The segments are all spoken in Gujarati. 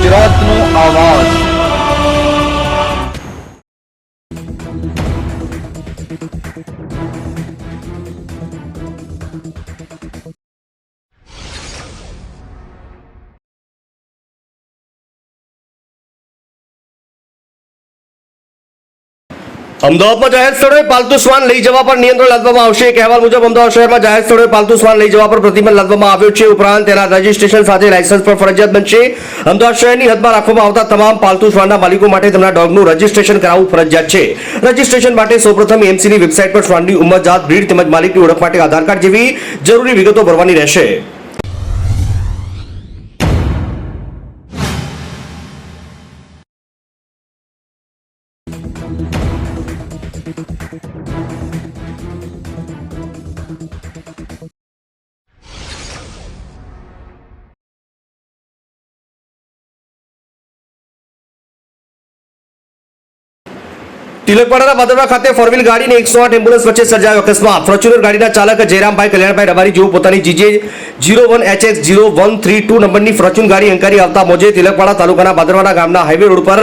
ગુજરાતનો આવાજ। અમદાવાદમાં જાહેર સ્થળોએ પાલતુ શ્વાન લઈ જવા પર નિયંત્રણ લાદવામાં આવશે। એક અહેવાલ મુજબ અમદાવાદ શહેરમાં જાહેર સ્થળોએ પાલતુ શ્વાન લઈ જવા પર પ્રતિબંધ લાદવામાં આવ્યો છે। ઉપરાંત તેના રજીસ્ટ્રેશન સાથે લાયસન્સ પણ ફરજિયાત બનશે। અમદાવાદ શહેરની હદમાં રાખવામાં આવતા તમામ પાલતુ શ્વાનના માલિકો માટે તેમના ડોગનું રજીસ્ટ્રેશન કરાવવું ફરજિયાત છે। રજીસ્ટ્રેશન માટે સૌપ્રથમ એમસીની વેબસાઇટ પર શ્વાનની ઉંમર, જાત, બ્રીડ તેમજ માલિકની ઓળખ માટે આધાર કાર્ડ જેવી જરૂરી વિગતો ભરવાની રહેશે। તિલકવાડાના ભાદરવા ખાતે ફોરવ્હીલ ગાડી અને 108 એમ્બ્યુલન્સ વચ્ચે સર્જાયો અકસ્માત। ફોર્ચ્યુનર ગાડીના ચાલક જયરામભાઈ કલ્યાણભાઈ રબારી જેઓ પોતાની જીજે 01HX0132 નંબરની ફોર્ચ્યુનર ગાડી હંકારી આવતા મોજે તિલકવાડા તાલુકાના ભાદરવાના ગામના હાઈવે રોડ પર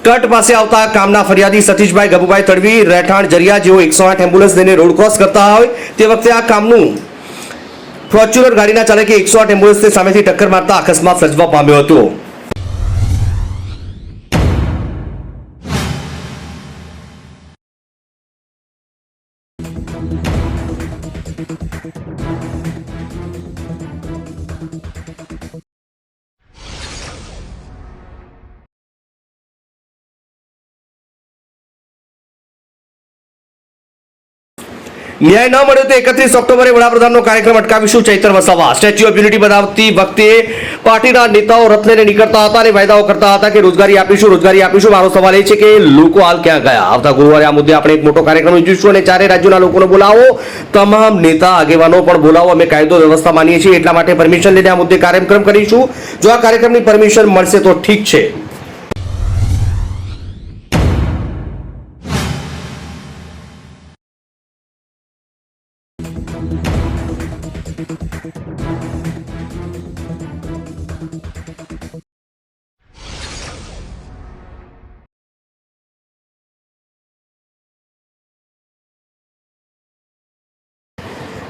કટ પાસે આવતા કામના ફરિયાદી સતીશભાઈ ગભુભાઈ તડવી રહેઠાણ જરિયા જેઓ 108 એમ્બ્યુલન્સ લઈને રોડ ક્રોસ કરતા હોય તે વખતે આ કામનું ફોર્ચ્યુનર ગાડીના ચાલકે 108 એમ્બ્યુલન્સને સામેથી ટક્કર મારતા અકસ્માત સર્જવા પામ્યો હતો। ન્યાય ન મળ્યો તો 31 ઓક્ટોબરે વડાપ્રધાનનો કાર્યક્રમ અટકાવીશું, Chaitar Vasava. Statue of unity બનાવતી વખતે પાર્ટીના નેતાઓ રથ લઈને નીકળતા હતા અને વાયદાઓ કરતા હતા કે રોજગારી આપીશું, રોજગારી આપીશું। મારો સવાલ એ છે કે લોકો હાલ ક્યાં ગયા? આવતા ગુરુવારે આ મુદ્દે આપણે એક મોટો કાર્યક્રમ યોજીશું અને ચારે રાજ્યોના લોકોને બોલાવો, તમામ નેતા આગેવાનો પણ બોલાવો। અમે કાયદો વ્યવસ્થા માનીએ છીએ, એટલા માટે પરમિશન લઈને આ મુદ્દે કાર્યક્રમ કરીશું। જો આ કાર્યક્રમની પરમિશન મળશે તો ઠીક છે।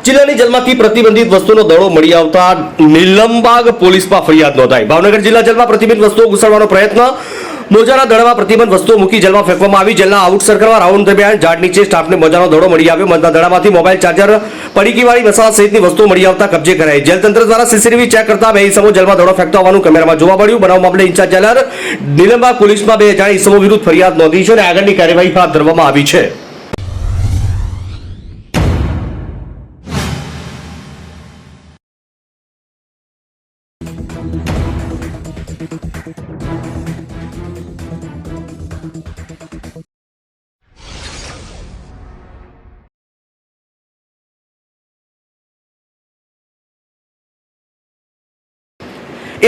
જિલ્લાની જેલમાંથી પ્રતિબંધિત વસ્તુનો દડો મળી આવતા નીલમબાગ પોલીસમાં ફરિયાદ નોંધાઈ। ભાવનગર જિલ્લા જેલમાં પ્રતિબંધિત વસ્તુઓ ઘુસાડવાનો પ્રયત્ન, મોજાના દડામાં પ્રતિબંધ વસ્તુઓ મૂકી જેલમાં ફેંકવામાં આવી। જેલના આઉટસર કરવા રાઉન્ડ દરમિયાન ઝાડ નીચે સ્ટાફને મોજાનો દડો મળી આવ્યો। મધના દડામાંથી મોબાઈલ, ચાર્જર, પડીકીવાળી મસાલા સહિતની વસ્તુઓ મળી આવતા કબજે કરાઈ। જેલ તંત્ર દ્વારા સીસીટીવી ચેક કરતા 2 ઇસમો જેલમાં દડો ફેંકતા હોવાનું કેમેરામાં જોવા મળ્યું। બનાવ મામલે ઇન્ચાર્જ જેલર નીલમબાગ પોલીસમાં 2 અજાણ્યા ઇસમો વિરુદ્ધ ફરિયાદ નોંધી છે અને આગળની કાર્યવાહી હાથ ધરવામાં આવી છે।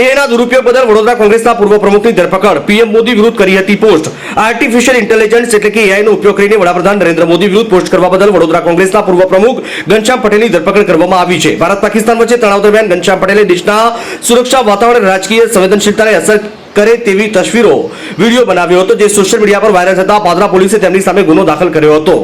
એના દુરુપયોગ બદલ વડોદરા કોંગ્રેસના પૂર્વ પ્રમુખની ધરપકડ। પીએમ મોદી વિરુદ્ધ કરી હતી પોસ્ટ। આર્ટિફિશિયલ ઇન્ટેલિજન્સ એટલે કે એઆઈનો ઉપયોગ કરીને વડાપ્રધાન નરેન્દ્ર મોદી વિરુદ્ધ પોસ્ટ કરવા બદલ વડોદરા કોંગ્રેસના પૂર્વ પ્રમુખ ઘનશ્યામ પટેલની ધરપકડ કરવામાં આવી છે। ભારત પાકિસ્તાન વચ્ચે તણાવ દરમિયાન ઘનશ્યામ પટેલે દેશના સુરક્ષા વાતાવરણ, રાજકીય સંવેદનશીલતાને અસર કરે તેવી તસવીરો, વિડીયો બનાવ્યો હતો, જે સોશિયલ મીડિયા પર વાયરલ થતા પાદરા પોલીસે તેમની સામે ગુનો દાખલ કર્યો હતો।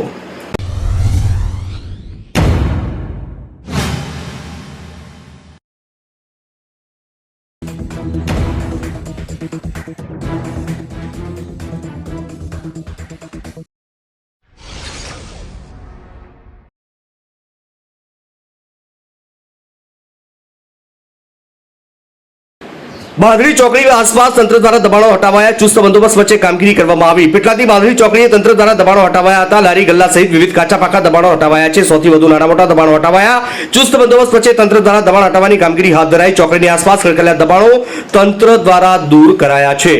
બાંધણી ચોકડી આસપાસ તંત્ર દ્વારા દબાણો હટાવાયા। ચુસ્ત બંદોબસ્ત વચ્ચે કામગીરી કરવામાં આવી। પેટલાથી બાંધણી ચોકડીએ તંત્ર દ્વારા દબાણો હટાવાયા હતા। લારી ગલ્લા સહિત વિવિધ કાચા પાકા દબાણો હટાવાયા છે। 100 થી વધુ નાના મોટા દબાણો હટાવાયા। ચુસ્ત બંદોબસ્ત વચ્ચે તંત્ર દ્વારા દબાણ હટાવવાની કામગીરી હાથ ધરાઈ। ચોકડીની આસપાસ ખડખડાયેલા દબાણો તંત્ર દ્વારા દૂર કરાયા છે।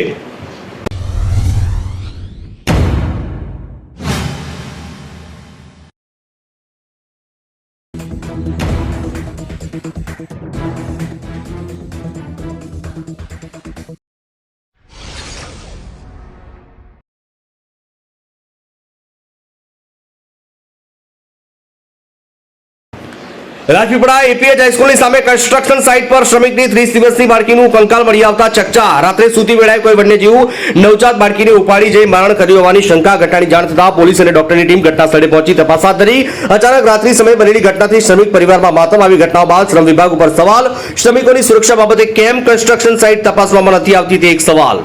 રાજપીપળા એપીએચ હાઈસ્કૂલની સામે કન્સ્ટ્રક્શન સાઇટ પર શ્રમિકની 30 દિવસની બાળકીનું કંકાલ મળી આવતા ચકચાર. રાત્રે સૂતી વેળાએ કોઈ વન્યજીવ નવજાત બાળકીને ઉપાડી જઈ મારણ કર્યું હોવાની શંકા. ઘટનાની જાણ થતાં પોલીસ અને ડોક્ટરની ટીમ ઘટના સ્થળે પહોંચી તપાસ હાથ ધરી. અચાનક રાત્રિ સમયે બનેલી ઘટનાથી શ્રમિક પરિવારમાં માતમ. આવી ઘટનાઓ બાદ શ્રમ વિભાગ ઉપર સવાલ. શ્રમિકોની સુરક્ષા બાબતે કેમ કન્સ્ટ્રક્શન સાઇટ તપાસવામાં નથી આવતી તે એક સવાલ.